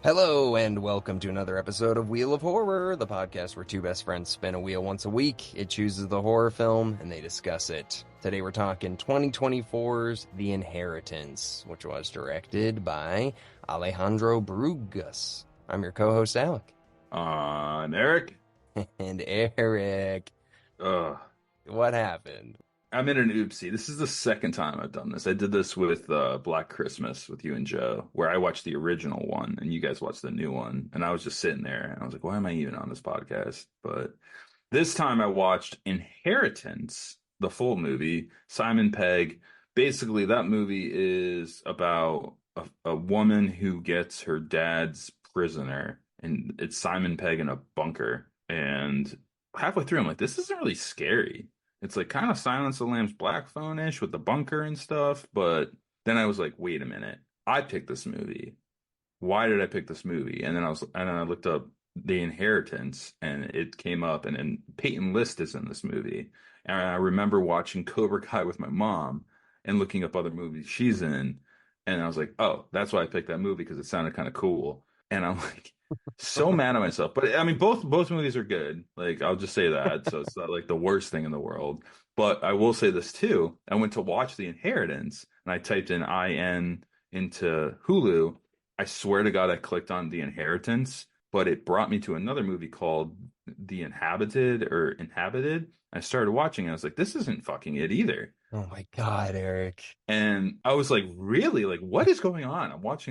Hello, and welcome to another episode of Wheel of Horror, the podcast where two best friends spin a wheel once a week. It chooses the horror film, and they discuss it. Today we're talking 2024's The Inheritance, which was directed by Alejandro Brugas. I'm your co-host, Alec. I'm Eric. And Eric, Ugh. what happened? I'm in an oopsie. This is the second time I've done this. I did this with Black Christmas with you and Joe, where I watched the original one and you guys watched the new one. And I was just sitting there and I was like, why am I even on this podcast? But this time I watched Inheritance, the full movie, Simon Pegg. Basically, that movie is about a woman who gets her dad's prisoner, and it's Simon Pegg in a bunker. And halfway through, I'm like, this isn't really scary. It's like kind of Silence of the Lambs Black Phone-ish with the bunker and stuff. But then I was like, wait a minute. I picked this movie. Why did I pick this movie? And then I looked up The Inheritance and it came up and Peyton List is in this movie. And I remember watching Cobra Kai with my mom and looking up other movies she's in. And I was like, oh, that's why I picked that movie because it sounded kind of cool. And I'm like, so mad at myself. But I mean, both movies are good. Like, I'll just say that. So it's not like the worst thing in the world. But I will say this too. I went to watch The Inheritance and I typed in IN into Hulu. I swear to God, I clicked on The Inheritance, but it brought me to another movie called The Inhabited or Inhabited. I started watching and I was like, this isn't fucking it either. Oh my God, Eric. And I was like, really? Like, what is going on? I watched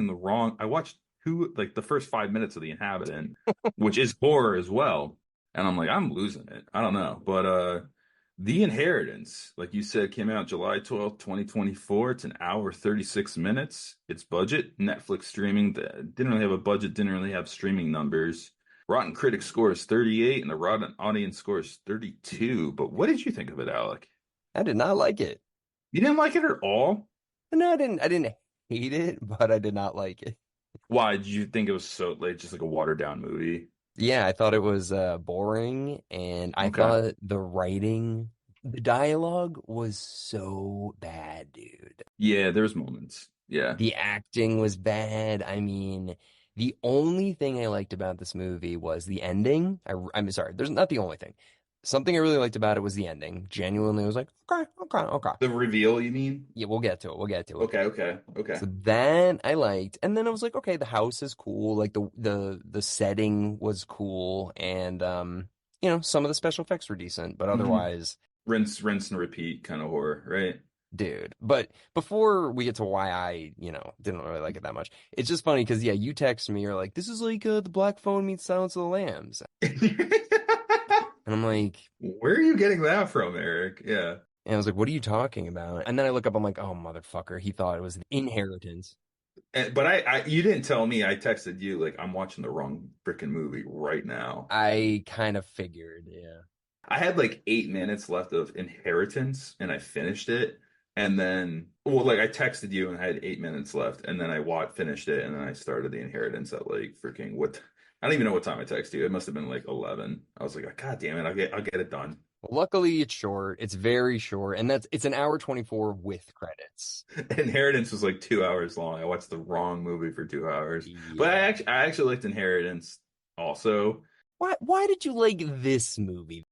the first 5 minutes of The Inhabitant, which is horror as well. And I'm like, I'm losing it. I don't know. But The Inheritance, like you said, came out July 12th, 2024. It's an hour, 36 minutes. It's budget, Netflix streaming. Didn't really have a budget, didn't really have streaming numbers. Rotten Critics score is 38 and the Rotten Audience score is 32. But what did you think of it, Alec? I did not like it. You didn't like it at all? No, I didn't hate it, but I did not like it. Why did you think it was so like just like a watered down movie? Yeah, I thought it was boring, and I Okay. thought the writing, the dialogue was so bad, dude. Yeah, there's moments. Yeah. The acting was bad. I mean, the only thing I liked about this movie was the ending. I'm sorry, there's not the only thing. Something I really liked about it was the ending. Genuinely, I was like, okay, okay, okay. The reveal, you mean? Yeah, we'll get to it. We'll get to it. Okay, okay, okay. So that I liked, and then I was like, okay, the house is cool, like the setting was cool, and some of the special effects were decent, but hmm otherwise, Rinse and repeat kind of horror, right? dude. But before we get to why I didn't really like it that much, it's just funny because yeah, you text me, you're like, this is like the Black Phone meets Silence of the Lambs, and I'm like, Where are you getting that from, Eric? Yeah. and I was like, what are you talking about? And then I look up, I'm like, oh motherfucker, he thought it was an Inheritance. But you didn't tell me. I texted you like I'm watching the wrong freaking movie right now. I kind of figured, yeah. I had like 8 minutes left of Inheritance and I finished it. And then, well, like I texted you and I had 8 minutes left. And then finished it. And then I started the Inheritance at like freaking what? I don't even know what time I texted you. It must have been like 11. I was like, God damn it. I'll get it done. Luckily, it's short. It's very short, and it's an hour 24 with credits. Inheritance was like 2 hours long. I watched the wrong movie for 2 hours. But Yeah. I actually liked Inheritance also. Why did you like this movie?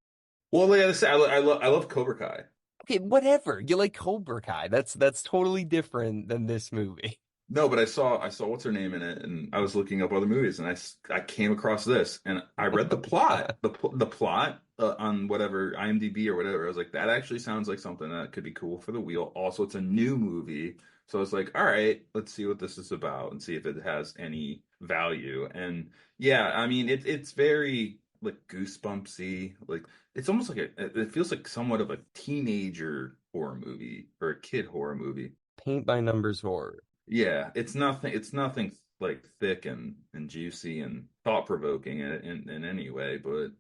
Well, like I said, I love Cobra Kai. Okay, whatever. You like Cobra Kai. That's totally different than this movie. No, but I saw what's her name in it, and I was looking up other movies, and I came across this, and I read the plot, the plot on whatever IMDb or whatever. I was like, that actually sounds like something that could be cool for the wheel. Also, it's a new movie, so I was like, all right, let's see what this is about and see if it has any value. And yeah, I mean, it's very like goosebumpsy, like it's almost like it feels like somewhat of a teenager horror movie or a kid horror movie. Paint by numbers horror. Yeah, it's nothing like thick and juicy and thought provoking in any way, but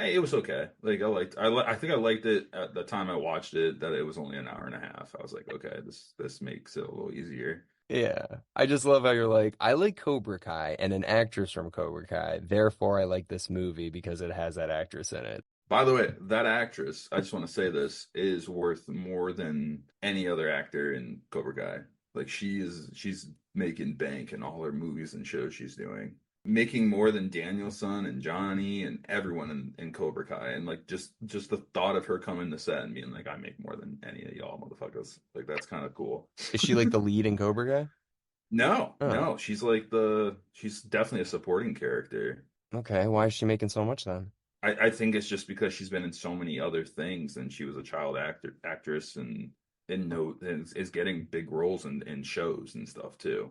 it was okay. Like I think I liked it at the time I watched it that it was only an hour and a half. I was like, okay, this makes it a little easier. Yeah. I just love how you're like, I like Cobra Kai and an actress from Cobra Kai. Therefore, I like this movie because it has that actress in it. By the way, that actress, I just want to say this, is worth more than any other actor in Cobra Kai. Like she's making bank in all her movies and shows she's doing. Making more than Danielson and Johnny and everyone in Cobra Kai. And like just the thought of her coming to set and being like, I make more than any of y'all motherfuckers. Like that's kind of cool. Is she like the lead in Cobra Kai? No, Oh, no, she's definitely a supporting character. okay. Why is she making so much then? I think it's just because she's been in so many other things and she was a child actress and is getting big roles in shows and stuff too.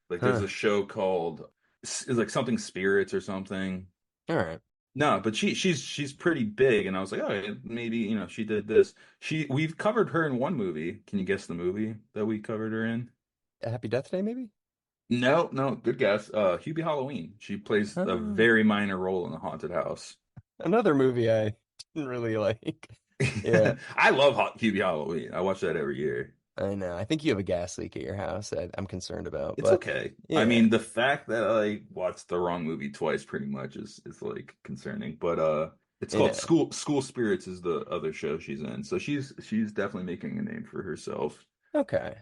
Like there's Huh. a show called it's like something spirits or something. All right. No, but she's pretty big and I was like, oh, yeah, maybe, she did this. We've covered her in one movie. Can you guess the movie that we covered her in? Happy Death Day, maybe? No, no, good guess. Hubie Halloween. She plays a Oh, very minor role in the haunted house. another movie I didn't really like. Yeah, I love Hubie Halloween. I watch that every year. I know. I think you have a gas leak at your house that I'm concerned about, It's but okay. I yeah, mean, the fact that I watched the wrong movie twice pretty much is like concerning. But it's called yeah. School Spirits is the other show she's in. So she's definitely making a name for herself. Okay.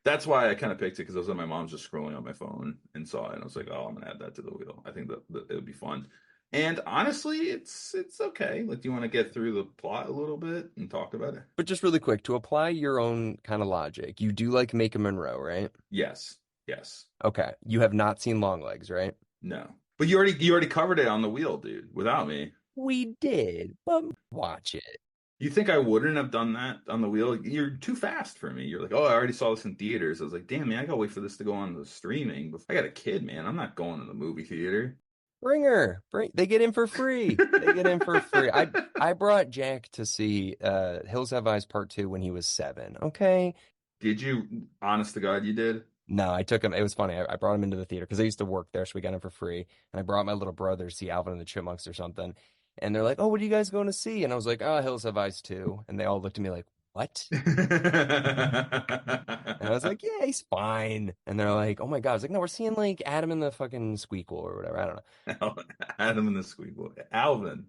That's why I kind of picked it because I was on my mom's just scrolling on my phone and saw it and I was like, oh, I'm gonna add that to the wheel. I think that it would be fun. And honestly, it's okay. Like, do you want to get through the plot a little bit and talk about it? But just really quick, to apply your own kind of logic, you do like Making Monroe, right? Yes. Yes. Okay. You have not seen Longlegs, right? No. But you already covered it on the wheel, dude, without me. We did, but watch it. You think I wouldn't have done that on the wheel? You're too fast for me. You're like, oh, I already saw this in theaters. I was like, damn, man, I gotta wait for this to go on the streaming. I got a kid, man. I'm not going to the movie theater. Bring her. They get in for free. They get in for free. I brought Jack to see Hills Have Eyes Part 2 when he was 7. Okay. Did you, honest to God, you did? No, I took him. It was funny. I brought him into the theater because I used to work there, so we got him for free. And I brought my little brother to see Alvin and the Chipmunks or something. And they're like, "Oh, what are you guys going to see?" And I was like, "Oh, Hills Have Eyes too." And they all looked at me like, "What?" And I was like, "Yeah, he's fine." And they're like, "Oh my God!" I was like, "No, we're seeing like Adam and the fucking Squeakquel or whatever. I don't know." Adam and the Squeakquel. Alvin.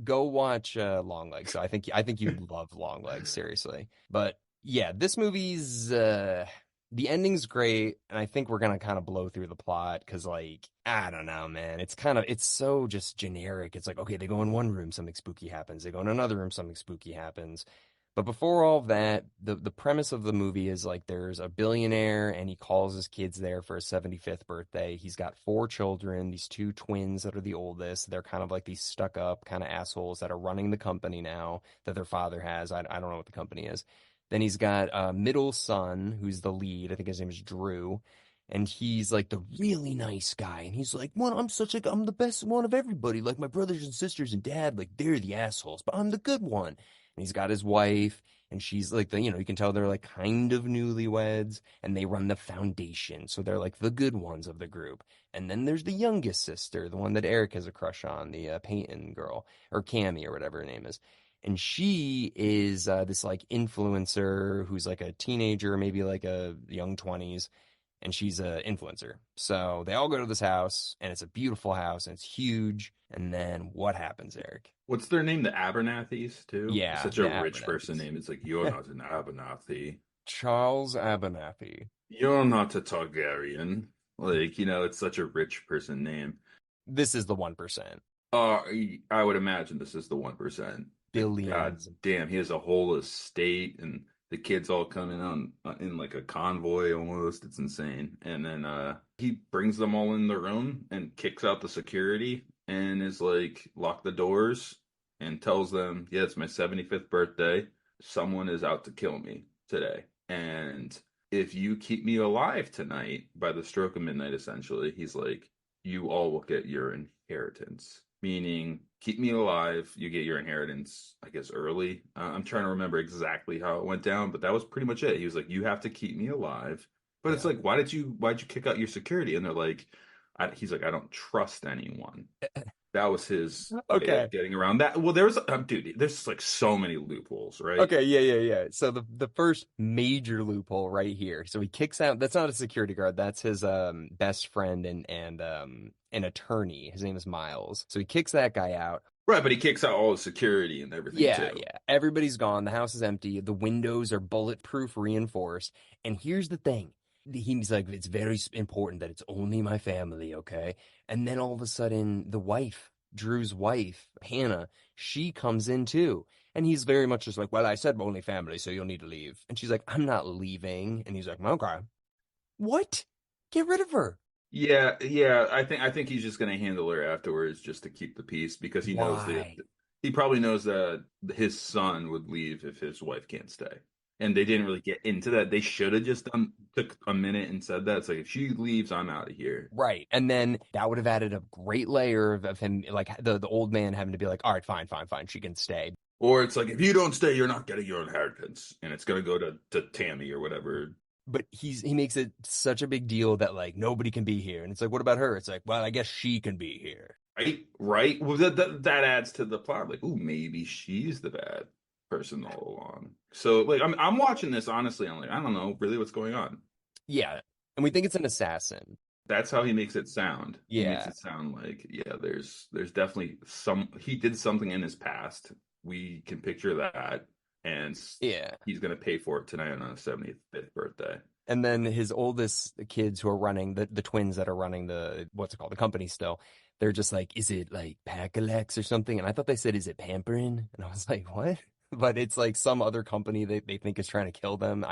Go watch Longlegs. So I think you'd love Longlegs, seriously. But yeah, this movie's the ending's great, and I think we're gonna kind of blow through the plot because like I don't know, man. It's so just generic. It's like okay, they go in one room, something spooky happens. They go in another room, something spooky happens. But before all of that, the premise of the movie is like there's a billionaire and he calls his kids there for his 75th birthday. He's got 4 children, these 2 twins that are the oldest. They're kind of like these stuck up kind of assholes that are running the company now that their father has. I don't know what the company is. Then he's got a middle son who's the lead. I think his name is Drew. And he's like the really nice guy. And he's like, well, I'm the best one of everybody. Like my brothers and sisters and dad, like they're the assholes, but I'm the good one. And he's got his wife, and she's like you can tell they're like kind of newlyweds, and they run the foundation, so they're like the good ones of the group. And then there's the youngest sister, the one that Eric has a crush on, the Peyton girl or Cammy or whatever her name is. And she is this like influencer who's like a teenager, maybe like a young 20s, and she's an influencer. So they all go to this house, and it's a beautiful house, and it's huge. And then what happens, Eric? What's their name? The Abernathys, too? It's Yeah, such a the rich person Abernethys. name. It's like, you're not an Abernathy. Charles Abernathy. You're not a Targaryen. Like, it's such a rich person name. This is the 1%. I would imagine this is the 1%. Like, God Billions. damn, he has a whole estate, and the kids all come in on in like a convoy almost. It's insane. And then he brings them all in the room and kicks out the security and is like, lock the doors and tells them, yeah, it's my 75th birthday. Someone is out to kill me today. And if you keep me alive tonight by the stroke of midnight, essentially, he's like, you all will get your inheritance. Meaning, keep me alive, you get your inheritance, I guess, early. I'm trying to remember exactly how it went down, but that was pretty much it. He was like, you have to keep me alive. But it's Yeah. like, why'd you kick out your security? And they're like, he's like, I don't trust anyone. That was his way of Okay. getting around that. Well, dude, there's like so many loopholes, right? Okay, yeah, yeah, yeah. So the first major loophole right here. So he kicks out, that's not a security guard, that's his best friend and an attorney. His name is Miles. So he kicks that guy out. Right, but he kicks out all the security and everything Yeah, too. yeah. Everybody's gone. The house is empty. The windows are bulletproof reinforced. And here's the thing. he's like, it's very important that it's only my family, okay? And then all of a sudden, the wife, Drew's wife, Hannah, she comes in too. And he's very much just like, well, I said only family, so you'll need to leave. And she's like, I'm not leaving. And he's like, okay. What? Get rid of her. Yeah, yeah. I think he's just gonna handle her afterwards just to keep the peace because Why? he probably knows that his son would leave if his wife can't stay. And they didn't really get into that. They should have just took a minute and said that. It's like if she leaves, I'm out of here. Right. And then that would have added a great layer of him, like the old man having to be like, all right, fine, fine, fine. She can stay. Or it's like if you don't stay, you're not getting your inheritance, and it's gonna go to Tammy or whatever. But he makes it such a big deal that like nobody can be here. And it's like, what about her? It's like, well, I guess she can be here. Right, right. Well, that adds to the plot. Like, ooh, maybe she's the bad person all along. So, like, I'm watching this honestly. I'm like, I don't know really what's going on. Yeah. And we think it's an assassin. That's how he makes it sound. He makes Yeah. it sound like, yeah, there's definitely he did something in his past. We can picture that, and Yeah. he's gonna pay for it tonight on his 75th birthday. And then his oldest kids who are running the twins that are running what's it called? The company still. They're just like, is it like Pacalex or something? And I thought they said, is it Pamperin? And I was like, what? But it's like some other company they think is trying to kill them.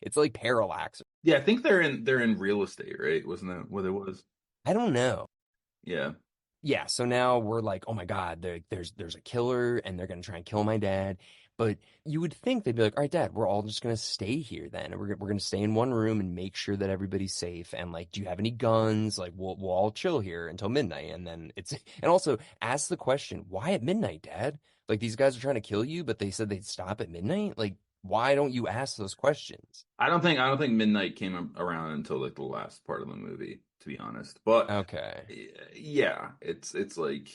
It's like Parallax. Yeah, I think they're in real estate, right? Wasn't that what it was? I don't know. Yeah. Yeah, so now we're like, oh my God, there's a killer and they're gonna try and kill my dad. But you would think they'd be like, all right, Dad, we're all just gonna stay here then. And we're gonna stay in one room and make sure that everybody's safe. And like, do you have any guns? Like, we'll all chill here until midnight. And then and also ask the question, why at midnight, Dad? Like these guys are trying to kill you, but they said they'd stop at midnight. Like, why don't you ask those questions? I don't think Midnight came around until like the last part of the movie, to be honest. But Okay. yeah, it's like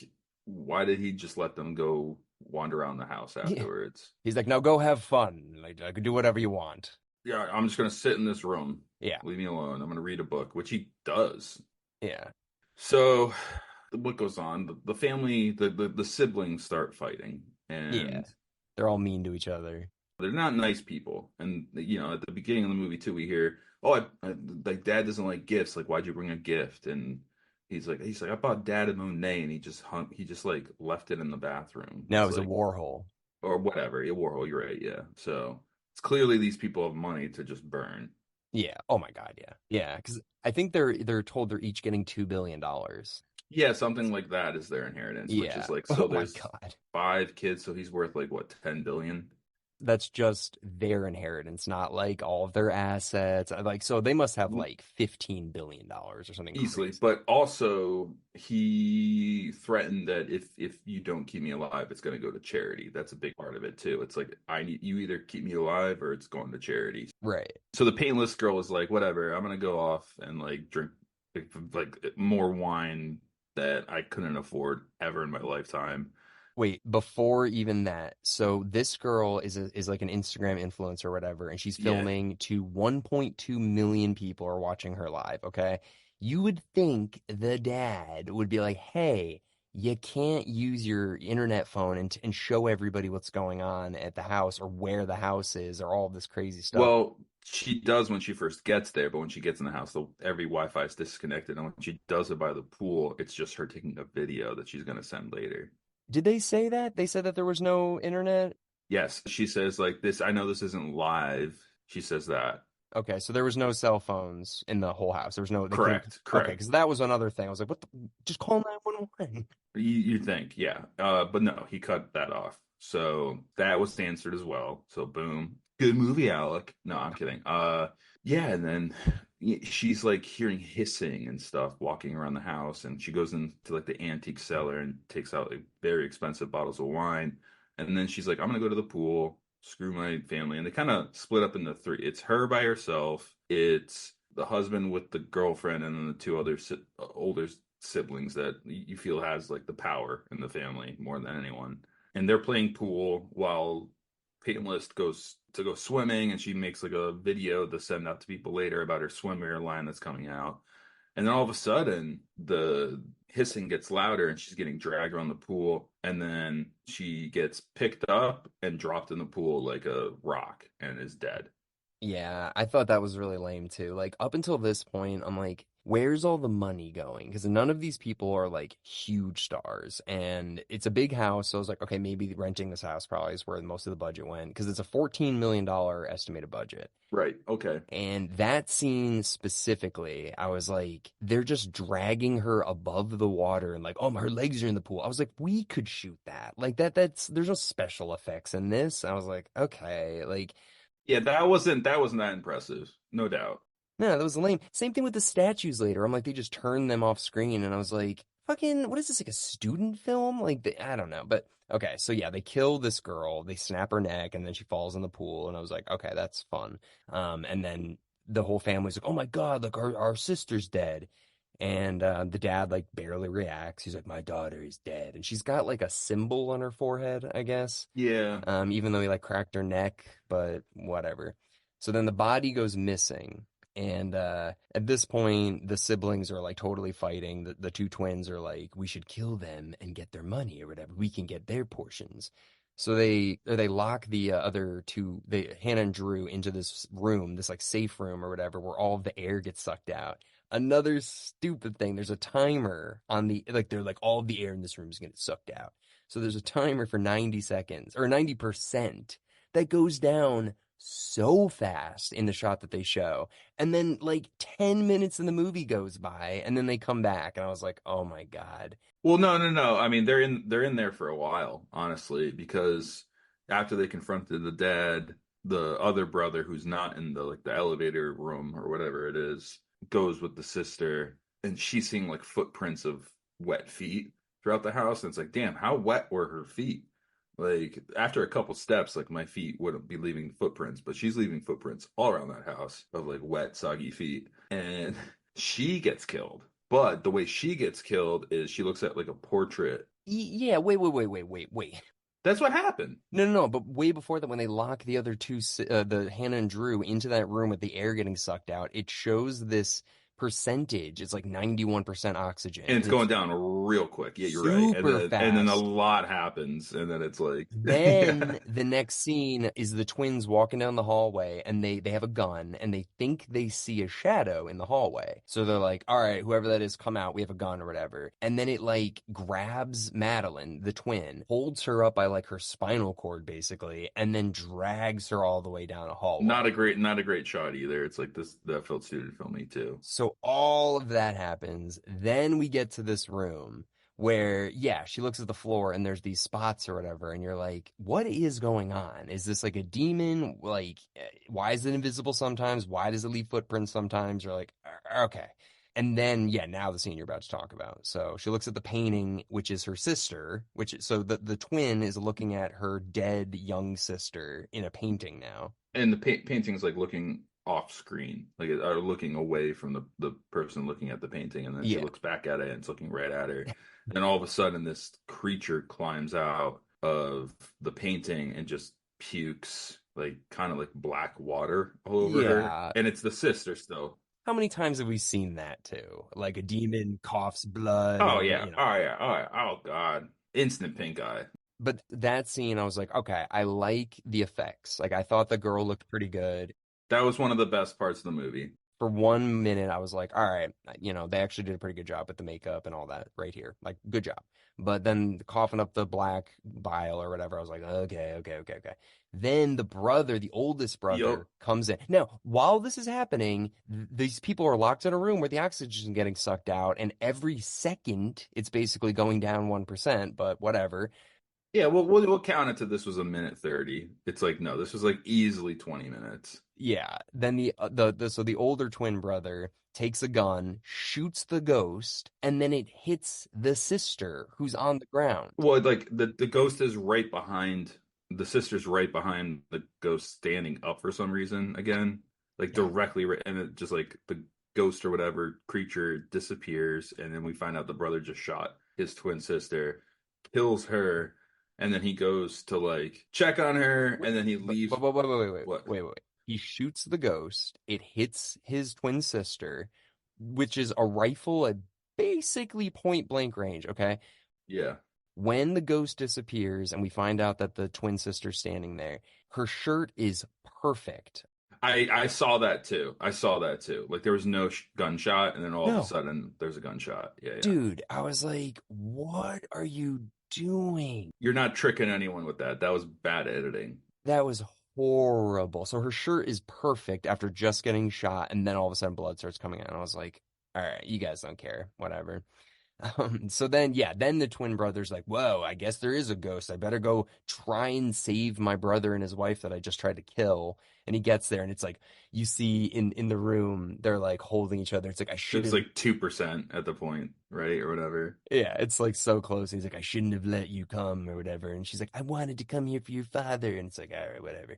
why did he just let them go wander around the house Yeah. afterwards? He's like, now go have fun. Like, I could do whatever you want. Yeah, I'm just gonna sit in this room. Yeah. Leave me alone. I'm gonna read a book, which he does. Yeah. So what goes on? The family, the siblings start fighting, Yeah. and They're all mean to each other. they're not nice people. And at the beginning of the movie too, we hear, "Oh, like Dad doesn't like gifts. Like, why'd you bring a gift?" And he's like, "I bought Dad a Monet," and he just like left it in the bathroom. No, it It's was a like Warhol. or whatever. Yeah, Warhol. You're right. Yeah. So it's clearly these people have money to just burn. Yeah. Oh my God. Yeah. Yeah. Because I think they're told they're each getting $2 billion. Yeah, something like that is their inheritance, which is Yeah. like so. Oh my There's God. 5 kids, so he's worth like what 10 billion. That's just their inheritance, not like all of their assets. Like, so they must have like $15 billion or something Easily, crazy. but also he threatened that if you don't keep me alive, it's going to go to charity. That's a big part of it too. It's like I need you either keep me alive or it's going to charity. Right. So the painless girl is like, whatever, I'm going to go off and like drink like more wine that I couldn't afford ever in my lifetime. Wait, before even that, so this girl is like an Instagram influencer or whatever, and she's Yeah. filming to 1.2 million people are watching her live, okay? You would think the dad would be like, "Hey, you can't use your internet phone and show everybody what's going on at the house or where the house is or all this crazy stuff." Well, she does when she first gets there, but when she gets in the house, every Wi-Fi is disconnected. And when she does it by the pool, it's just her taking a video that she's going to send later. Did they say that? They said that there was no internet? Yes, she says like this. I know this isn't live. She says that. Okay, so there was no cell phones in the whole house. There was no, they couldn't. Correct, Okay, correct. because that was another thing. I was like, what the, just call 911. You think, yeah. But no, he cut that off. So that was answered as well. So boom. Good movie, Alec. No, I'm kidding. Yeah, and then she's like hearing hissing and stuff walking around the house, and she goes into like the antique cellar and takes out like very expensive bottles of wine. And then she's like, I'm gonna go to the pool, screw my family. And they kind of split up into three. It's her by herself, it's the husband with the girlfriend, and then the two other older siblings that you feel has like the power in the family more than anyone. And they're playing pool while Peyton List goes to go swimming, and she makes like a video to send out to people later about her swimwear line that's coming out. And then all of a sudden, the hissing gets louder, and she's getting dragged around the pool. And then she gets picked up and dropped in the pool like a rock and is dead. Yeah, I thought that was really lame too. Like up until this point, I'm like, where's all the money going? Because none of these people are like huge stars, and it's a big house. So I was like, okay, maybe renting this house probably is where most of the budget went because it's a $14 million estimated budget. Right. Okay. And that scene specifically, I was like, they're just dragging her above the water and like, oh, her legs are in the pool. I was like, we could shoot that. Like there's no special effects in this. I was like, okay, like Yeah, that wasn't that impressive, no doubt. no, that was lame. Same thing with the statues later. I'm like, they just turned them off screen, and I was like, fucking, what is this, like a student film? Like, I don't know. But okay, so yeah, they kill this girl, they snap her neck, and then she falls in the pool, and I was like, okay, that's fun. And then the whole family's like, oh my God, like our sister's dead. And the dad like barely reacts. He's like, my daughter is dead, and she's got like a symbol on her forehead, I guess. Yeah. Even though he like cracked her neck, but whatever. So then the body goes missing. And at this point, the siblings are like totally fighting. The two twins are like, we should kill them and get their money or whatever. We can get their portions. So they lock the other two, Hannah and Drew, into this room, this like safe room or whatever, where all of the air gets sucked out. Another stupid thing. There's a timer on the like they're like all of the air in this room is gonna get sucked out. So there's a timer for 90 seconds or 90% that goes down so fast in the shot that they show. And then like 10 minutes in the movie goes by and then they come back and I was like, "Oh my God." Well, no, no, no. I mean, they're in there for a while, honestly, because after they confronted the dad, the other brother who's not in the like the elevator room or whatever it is, goes with the sister, and she's seeing like footprints of wet feet throughout the house, and it's like, damn, how wet were her feet? Like after a couple steps, like my feet wouldn't be leaving footprints, but she's leaving footprints all around that house of like wet, soggy feet. And she gets killed. But the way she gets killed is she looks at like a portrait. Yeah, wait. That's what happened. No, but way before that, when they lock the other two, the Hannah and Drew, into that room with the air getting sucked out, it shows this percentage. It's like 91% oxygen, And it's and it's going down real quick. Yeah, you're right. And super then a fast. lot happens, and then it's like, yeah, Then the next scene is the twins walking down the hallway and they have a gun and they think they see a shadow in the hallway. So they're like, all right, whoever that is, come out. We have a gun or whatever. And then it like grabs Madeline, the twin, holds her up by like her spinal cord basically, and then drags her all the way down a hallway. not a great shot either. It's like this that felt suited for me too. So all of that happens. Then we get to this room where, yeah, she looks at the floor and there's these spots or whatever, and you're like, what is going on? Is this like a demon? Like, why is it invisible sometimes? Why does it leave footprints sometimes? You're like, okay. And then, yeah, now the scene you're about to talk about. So she looks at the painting, which is her sister, so the twin is looking at her dead young sister in a painting now. And the painting's like looking off screen, like or looking away from the person looking at the painting, and then she Yeah. looks back at it and it's looking right at her. Then all of a sudden, this creature climbs out of the painting and just pukes like kind of like black water all over her, Yeah. and it's the sister still. How many times have we seen that too? Like a demon coughs blood Oh and, yeah, oh yeah, oh God, instant pink eye. But that scene, I was like, okay, I like the effects. Like, I thought the girl looked pretty good. That was one of the best parts of the movie. For 1 minute, I was like, all right, they actually did a pretty good job with the makeup and all that right here. Like, good job. But then coughing up the black bile or whatever, I was like, okay. Then the brother, the oldest Yup. brother, comes in. Now, while this is happening, these people are locked in a room where the oxygen is getting sucked out, and every second it's basically going down 1%, but whatever. Yeah, well, we'll count it to this was a minute 30. It's like, no, this was like easily 20 minutes. Yeah. Then the older twin brother takes a gun, shoots the ghost, and then it hits the sister who's on the ground. Well, like the ghost is right behind the sister's right behind the ghost standing up for some reason again, like Yeah. directly right, and it just like the ghost or whatever creature disappears, and then we find out the brother just shot his twin sister, kills her, and then he goes to like check on her, Wait, and then he but leaves. What? wait. He shoots the ghost. It hits his twin sister, which is a rifle at basically point blank range. Okay. Yeah. When the ghost disappears and we find out that the twin sister's standing there, her shirt is perfect. I saw that too. I saw that too. Like there was no gunshot, and then all of a No. sudden there's a gunshot. Yeah, yeah. Dude, I was like, what are you doing? You're not tricking anyone with that. That was bad editing. That was horrible. So her shirt is perfect after just getting shot, and then all of a sudden blood starts coming out. And I was like, all right, you guys don't care. Whatever. So then, yeah, then the twin brother's like, whoa, I guess there is a ghost. I better go try and save my brother and his wife that I just tried to kill. And he gets there, and it's like, you see in the room, they're like holding each other. It's like, I It should was have, like 2% at the point, right? Or whatever. yeah, it's like so close. He's like, I shouldn't have let you come or whatever. And she's like, I wanted to come here for your father. And it's like, all right, whatever.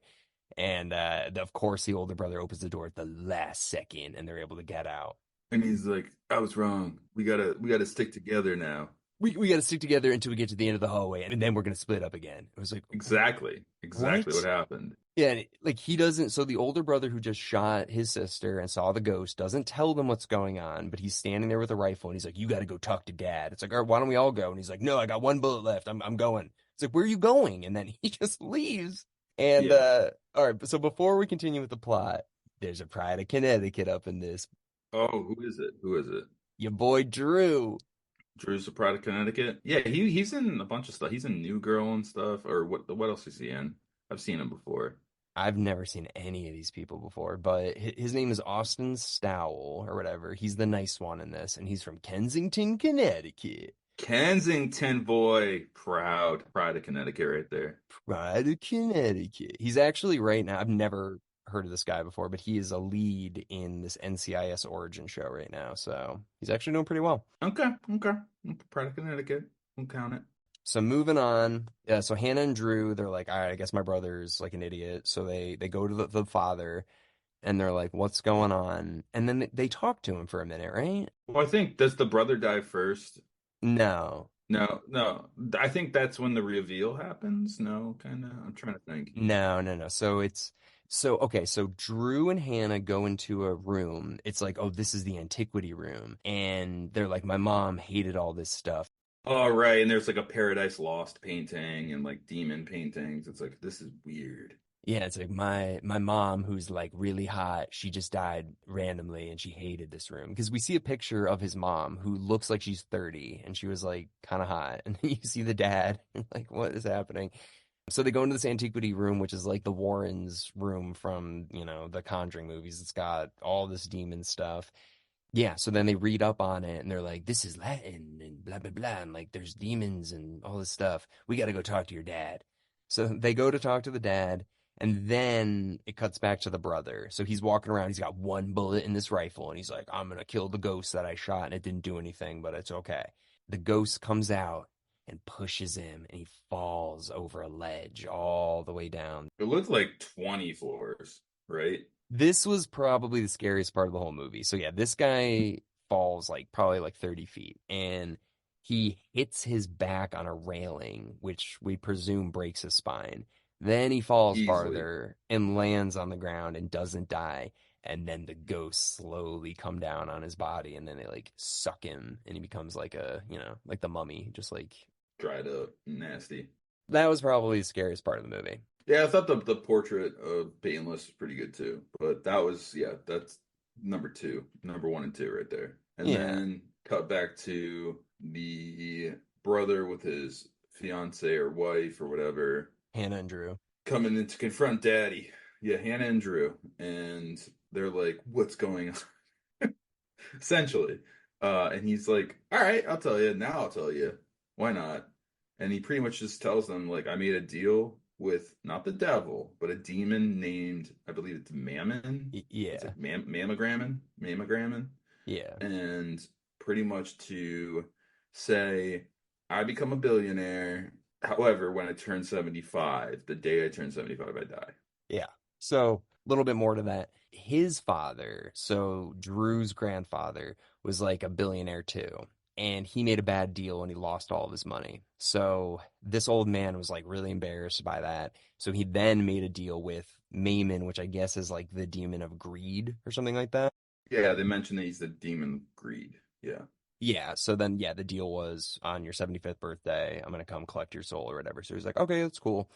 And of course, the older brother opens the door at the last second, and they're able to get out. And he's like, I was wrong. We gotta stick together now. We got to stick together until we get to the end of the hallway, and then we're gonna split up again. It was like, Exactly. Exactly what what? happened. Yeah, and like he doesn't. So the older brother who just shot his sister and saw the ghost doesn't tell them what's going on, but he's standing there with a rifle, and he's like, "You got to go talk to Dad." It's like, "All right, why don't we all go?" And he's like, "No, I got one bullet left. I'm going." It's like, "Where are you going?" And then he just leaves. And Yeah. all right, so before we continue with the plot, there's a Pride of Connecticut up in this. Oh, who is it? Who is it? Your boy Drew. Drew's the Pride of Connecticut. Yeah, he's in a bunch of stuff. He's in New Girl and stuff. Or what else is he in? I've seen him before. I've never seen any of these people before, but his name is Austin Stowell or whatever. He's the nice one in this, and he's from Kensington, Connecticut. Kensington boy, proud Pride of Connecticut right there. Pride of Connecticut. He's actually right now, I've never heard of this guy before, but he is a lead in this NCIS origin show right now. So he's actually doing pretty well. Okay, okay. Pride of Connecticut. We'll count it. So moving on. Yeah, so Hannah and Drew, they're like, all right, I guess my brother's like an idiot. So they go to the father and they're like, what's going on? And then they talk to him for a minute, right? Well, I think does the brother die first? No. No, no. I think that's when the reveal happens. No, kind of. I'm trying to think. No. So okay, so Drew and Hannah go into a room. It's like, oh, this is the antiquity room. And they're like, my mom hated all this stuff. Oh, right. And there's like a Paradise Lost painting and like demon paintings. It's like this is weird. Yeah, it's like my mom, who's like really hot, she just died randomly and she hated this room. Because we see a picture of his mom who looks like she's 30 and she was like kind of hot. And then you see the dad, like, what is happening? So they go into this antiquity room, which is like the Warrens' room from, the Conjuring movies. It's got all this demon stuff. Yeah, so then they read up on it and they're like, this is Latin and blah, blah, blah. And like, there's demons and all this stuff. We got to go talk to your dad. So they go to talk to the dad and then it cuts back to the brother. So he's walking around. He's got one bullet in this rifle and he's like, I'm going to kill the ghost that I shot and it didn't do anything, but it's okay. The ghost comes out and pushes him and he falls over a ledge all the way down. It looked like 20 floors, right? This was probably the scariest part of the whole movie. So yeah, this guy falls like probably like 30 feet and he hits his back on a railing, which we presume breaks his spine. Then he falls Easily. farther and lands on the ground and doesn't die. And then the ghosts slowly come down on his body and then they like suck him and he becomes like like the mummy, just like Dried up. Nasty. that was probably the scariest part of the movie. Yeah, I thought the portrait of Painless was pretty good too. But that was, yeah, that's number two, number one and two right there. And Yeah, then cut back to the brother with his fiance or wife or whatever Hannah and Drew. coming in to confront daddy. Yeah, Hannah and Drew. And they're like, what's going on? Essentially. And he's like, all right, I'll tell you. Now I'll tell you. Why not? And he pretty much just tells them, like, I made a deal with not the devil, but a demon named, I believe it's Mammon. It's Yeah, like Mammogrammon. yeah. And pretty much to say, I become a billionaire. However, when I turn 75, the day I turn 75, I die. Yeah. So a little bit more to that. His father, so Drew's grandfather, was like a billionaire too. And he made a bad deal and he lost all of his money. So this old man was like really embarrassed by that. So he then made a deal with Maimon, which I guess is like the demon of greed or something like that. Yeah, they mentioned that he's the demon of greed. Yeah. Yeah. So then, yeah, the deal was on your 75th birthday, I'm going to come collect your soul or whatever. So he's like, okay, that's cool.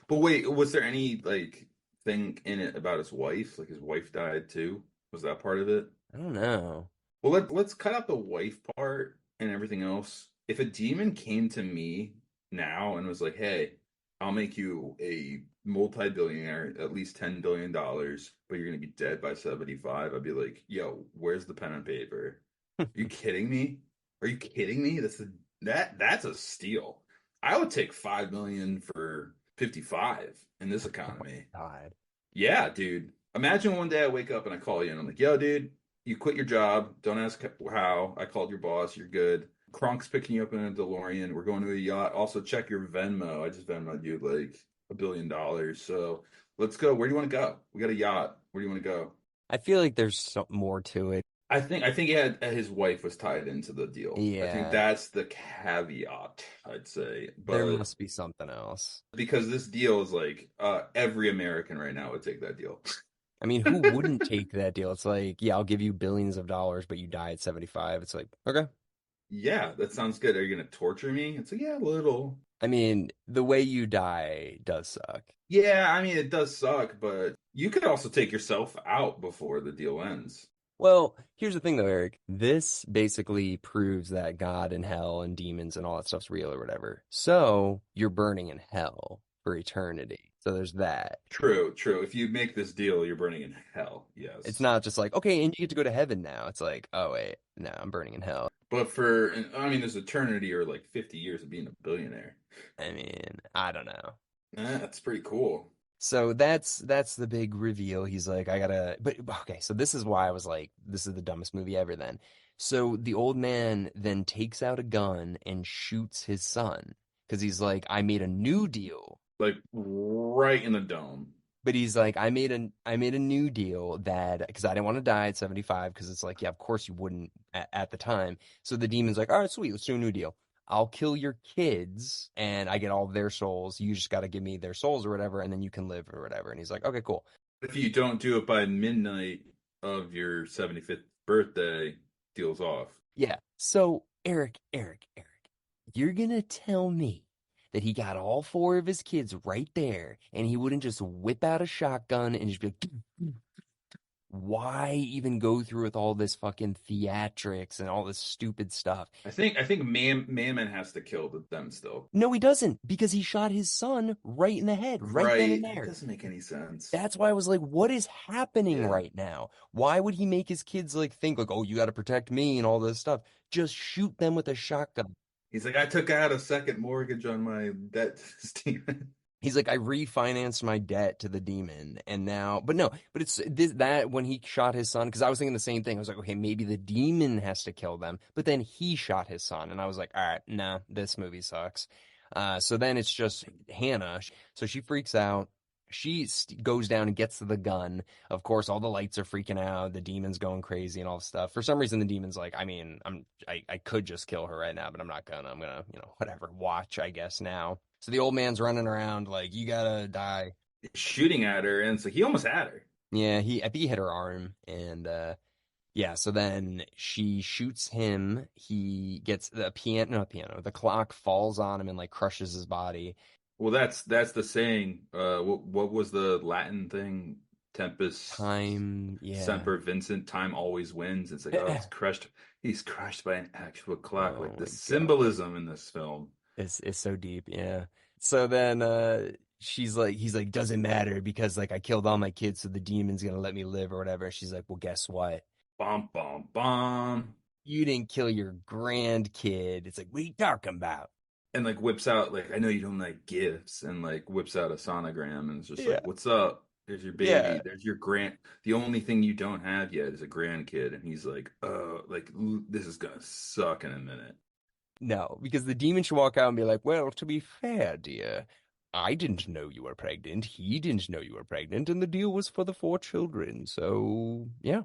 But wait, was there any like thing in it about his wife? Like his wife died too? Was that part of it? I don't know. Well, let's cut out the wife part and everything else. If a demon came to me now and was like, "Hey, I'll make you a multi-billionaire, at least $10 billion, but you're gonna be dead by 75," I'd be like, "Yo, where's the pen and paper? Are you kidding me? Are you kidding me? That's a steal. I would take 5 million for 55 in this Oh my economy. God. Yeah, dude. Imagine one day I wake up and I call you and I'm like, yo, dude, you quit your job. Don't ask how. I called your boss. You're good. Kronk's picking you up in a DeLorean. We're going to a yacht. Also, check your Venmo. I just Venmoed you like $1 billion. So let's go. Where do you want to go? We got a yacht. Where do you want to go? I feel like there's more to it. I think he had his wife was tied into the deal. I think Yeah, that's the caveat, I'd say. there But must be something else. because this deal is like every American right now would take that deal. I mean, who wouldn't take that deal? It's like, yeah, I'll give you billions of dollars, but you die at 75. It's like, okay. Yeah, that sounds good. Are you gonna torture me? It's like, yeah, a little. I mean, the way you die does suck. Yeah, I mean, it does suck, but you could also take yourself out before the deal ends. Well, here's the thing though, Eric. This basically proves that God and hell and demons and all that stuff's real or whatever. So you're burning in hell for eternity. So there's that. True, true. If you make this deal, you're burning in hell. It's Yes. not just like, okay, and you get to go to heaven now. It's like, oh wait, no, I'm burning in hell. But I mean, there's eternity or like 50 years of being a billionaire. I mean, I don't know. That's pretty cool. So that's the big reveal. He's like, I gotta, but okay, so this is why I was like, this is the dumbest movie ever then. So the old man then takes out a gun and shoots his son because he's like, I made a new deal. Like right in the dome. But he's like, I made a new deal that because I didn't want to die at 75 because it's like, yeah, of course you wouldn't at the time. So the demon's like, all right, sweet, let's do a new deal. I'll kill your kids and I get all of their souls. You just got to give me their souls or whatever, and then you can live or whatever. And he's like, okay, cool. If you don't do it by midnight of your 75th birthday, deal's off. Yeah. So Eric, you're gonna tell me that he got all four of his kids right there and he wouldn't just whip out a shotgun and just be like, why even go through with all this fucking theatrics and all this stupid stuff? I think Man has to kill them still. No, he doesn't, because he shot his son right in the head, right then Right. and It there. doesn't make any sense. That's why I was like, what is happening Yeah. right now? Why would he make his kids like think like, oh, you got to protect me and all this stuff? Just shoot them with a shotgun. He's like, I took out a second mortgage on my debt, Steven. He's like, I refinanced my debt to the demon, and now, but no, but it's this that when he shot his son, because I was thinking the same thing. I was like, okay, maybe the demon has to kill them, but then he shot his son, and I was like, all right, nah, this movie sucks. So then it's just Hannah. So she freaks out. She goes down and gets the gun. Of course, all the lights are freaking out. The demon's going crazy and all this stuff. For some reason, the demon's like, I mean, I could just kill her right now, but I'm not gonna. I'm gonna, whatever, watch, I guess now. So the old man's running around like, you gotta die. Shooting at her, and it's like he almost had her. Yeah, I think he hit her arm, and yeah. So then she shoots him. He gets the piano, not piano. The clock falls on him and like crushes his body. Well, that's the saying. What was the Latin thing? Tempest Time, yeah. semper vincent. Time always wins. It's like, oh, it's crushed. He's crushed by an actual clock. Oh Like the my God. symbolism in this film. It's so deep, yeah. So then he's like, doesn't matter because like I killed all my kids, so the demon's gonna let me live or whatever. She's like, well, guess what? Bom bom bom. You didn't kill your grandkid. It's like, what are you talking about? And like whips out like I know you don't like gifts and like whips out a sonogram and it's just Yeah. like what's up, there's your Yeah. baby, there's your the only thing you don't have yet is a grandkid. And he's like, oh, like this is gonna suck in a minute. No, because the demon should walk out and be like, well, to be fair, dear, I didn't know you were pregnant. He didn't know you were pregnant, and the deal was for the four children. So, yeah.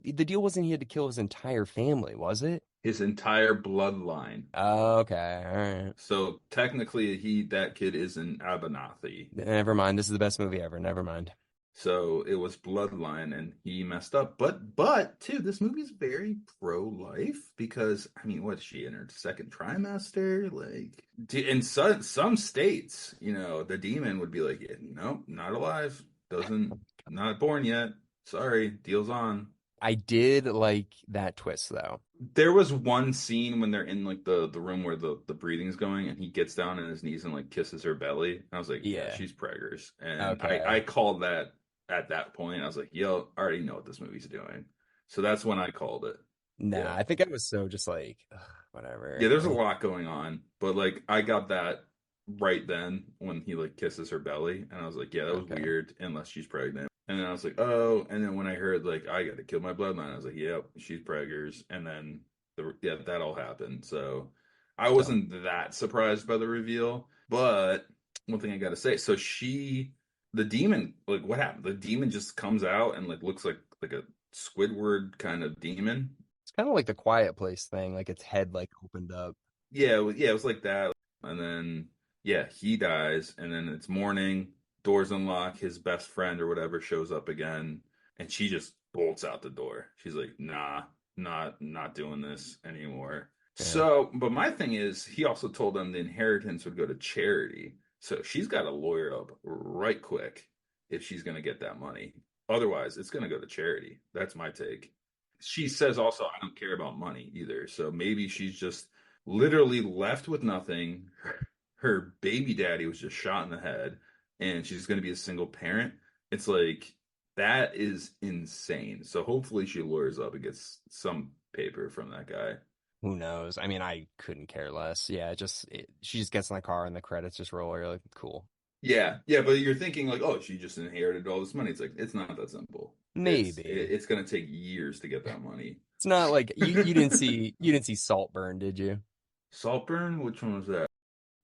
The deal wasn't he had to kill his entire family, was it? His entire bloodline. Okay, all right. So technically that kid is an Abenathi. Never mind. This is the best movie ever. Never mind. So it was bloodline and he messed up. But too, this movie's very pro-life because I mean, what is she in her second trimester? Like in some states, the demon would be like, nope, not alive. Doesn't not born yet. Sorry, deal's on. I did like that twist though. There was one scene when they're in like the room where the breathing's going, and he gets down on his knees and like kisses her belly. And I was like, yeah, Yeah. she's preggers. And I Okay. called that at that point. I was like, yo, I already know what this movie's doing. So that's when I called it. Nah, Yeah. I think I was so just like, ugh, Yeah, whatever. there's a Like, lot going on, but like I got that right then when he like kisses her belly, and I was like, yeah, that was okay. weird, unless she's pregnant. And then I was like, oh, and then when I heard like I got to kill my bloodline, I was like, yep, she's preggers, and then yeah, that all happened. So I So, wasn't that surprised by the reveal, but one thing I got to say, so the demon, like what happened? The demon just comes out and like looks like a Squidward kind of demon. it's kind of like the Quiet Place thing, like its head like opened up. Yeah, it was like that. And then yeah, he dies, and then it's morning, doors unlock, his best friend or whatever shows up again, and she just bolts out the door. She's like, nah, not doing this anymore. Yeah. So, but my thing is, he also told them the inheritance would go to charity. So she's got to lawyer up right quick if she's gonna get that money. Otherwise, it's gonna go to charity. That's my take. She says also, I don't care about money either. So maybe she's just literally left with nothing. Her baby daddy was just shot in the head, and she's going to be a single parent. It's like that is insane. So hopefully she lawyers up and gets some paper from that guy. Who knows? I mean, I couldn't care less. Yeah, she just gets in the car and the credits just roll. You're like, cool. Yeah, but you're thinking like, oh, she just inherited all this money. It's like it's not that simple. Maybe. It's going to take years to get that money. It's not like you didn't see Saltburn, did you? Saltburn, which one was that?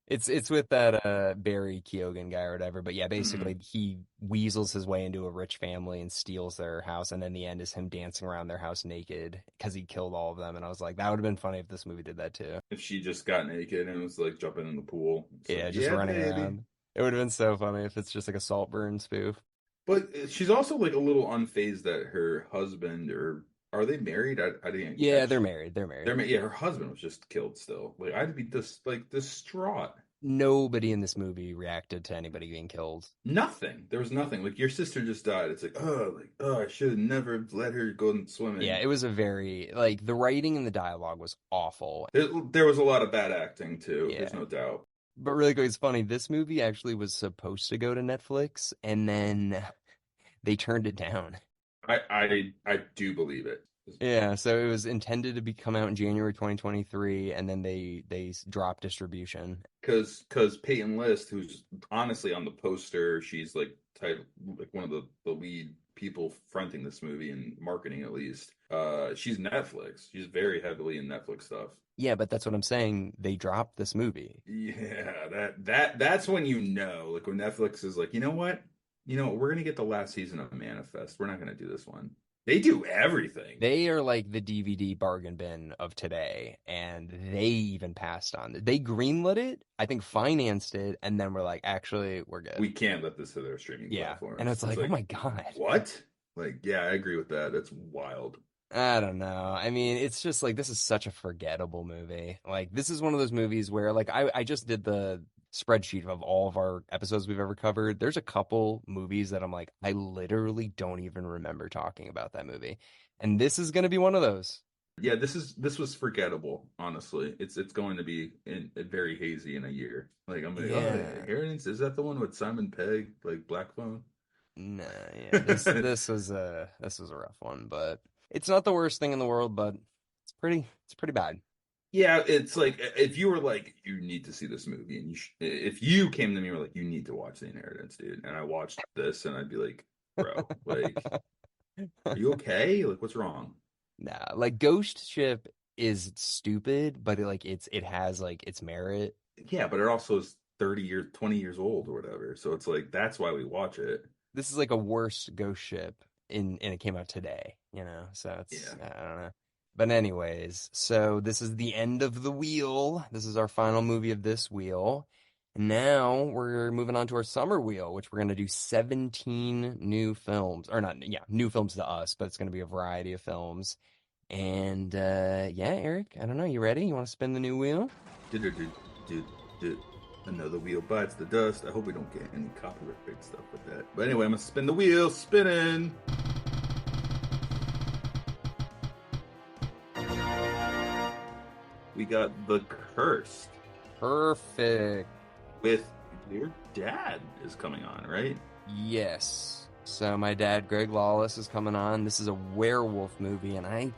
It's with that Barry Keoghan guy or whatever. But yeah, basically Mm. he weasels his way into a rich family and steals their house, and then the end is him dancing around their house naked because he killed all of them. And I was like, that would have been funny if this movie did that too. If she just got naked and was like jumping in the pool, it's like, Yeah, just yeah, running baby. around. It would have been so funny if it's just like a Saltburn spoof. But she's also like a little unfazed that her husband, or are they married? I didn't Yeah, they're catch. married. They're married. Yeah, her husband was just killed still. Like I'd be just like distraught. Nobody in this movie reacted to anybody being killed. Nothing. There was nothing. Like your sister just died. It's like, oh, I should have never let her go Yeah, swimming. it was a very like the writing and the dialogue was awful. There was a lot of bad acting too. There's Yeah. no doubt. But really quick, it's funny. This movie actually was supposed to go to Netflix and then they turned it down. I do believe it. Yeah, so it was intended to be come out in January 2023 and then they dropped distribution. Because Peyton List, who's honestly on the poster, she's like one of the lead people fronting this movie and marketing at least. She's Netflix. She's very heavily in Netflix stuff. Yeah, but that's what I'm saying. They dropped this movie. Yeah, that's when you know, like when Netflix is like, we're gonna get the last season of Manifest. We're not gonna do this one. They do everything. They are like the DVD bargain bin of today, and they even passed on it. They greenlit it, I think financed it, and then we're like, actually, we're We good. can't let this to their streaming Yeah. And platforms. it's It's like, oh like, my God. what? Like, yeah, I agree with that. That's wild. I don't know. I mean, it's just like this is such a forgettable movie. Like this is one of those movies where like I just did the spreadsheet of all of our episodes we've ever covered. There's a couple movies that I'm like, I literally don't even remember talking about that movie. And this is gonna be one of those. Yeah, this was forgettable. Honestly, it's going to be very hazy in a year. Like I'm like, oh, Yeah. Inheritance, is that the one with Simon Pegg, like Black Phone? Nah, yeah. This was a rough one, but it's not the worst thing in the world, but it's pretty bad. Yeah, it's like if you were like, you need to see this movie, and if you came to me and were like, you need to watch The Inheritance, dude, and I watched this, and I'd be like, bro, like, are you okay? Like, what's wrong? Nah, like Ghost Ship is stupid, but it has like its merit. Yeah, but it also is 30 years, 20 years old or whatever. So it's like that's why we watch it. This is like a worse Ghost Ship and it came out today, so it's Yeah. I don't know. But anyways, so this is the end of the wheel. This is our final movie of this wheel. And now we're moving on to our summer wheel, which we're going to do 17 new films. Or not, yeah, new films to us, but it's going to be a variety of films. And yeah, Eric, I don't know. You ready? You want to spin the new wheel? Dude, dude, dude, dude. I know the wheel bites the dust. I hope we don't get any copyright stuff with that. But anyway, I'm gonna spin the wheel. Spinning. We got The Cursed Perfect. with your dad is coming on, right? Yes. So my dad, Greg Lawless, is coming on. This is a werewolf movie, and I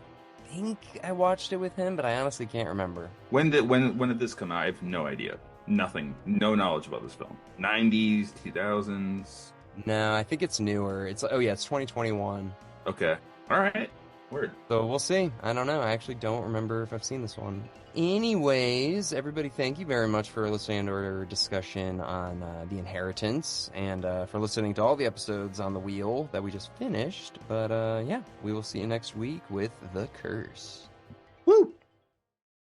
think I watched it with him, but I honestly can't remember. When did this come out? I have no idea. Nothing. No knowledge about this film. 90s, 2000s. No, I think it's newer. It's 2021. Okay. All right. Word. So we'll see. I don't know. I actually don't remember if I've seen this one. Anyways, everybody, thank you very much for listening to our discussion on The Inheritance and for listening to all the episodes on The Wheel that we just finished. But yeah, we will see you next week with The Curse.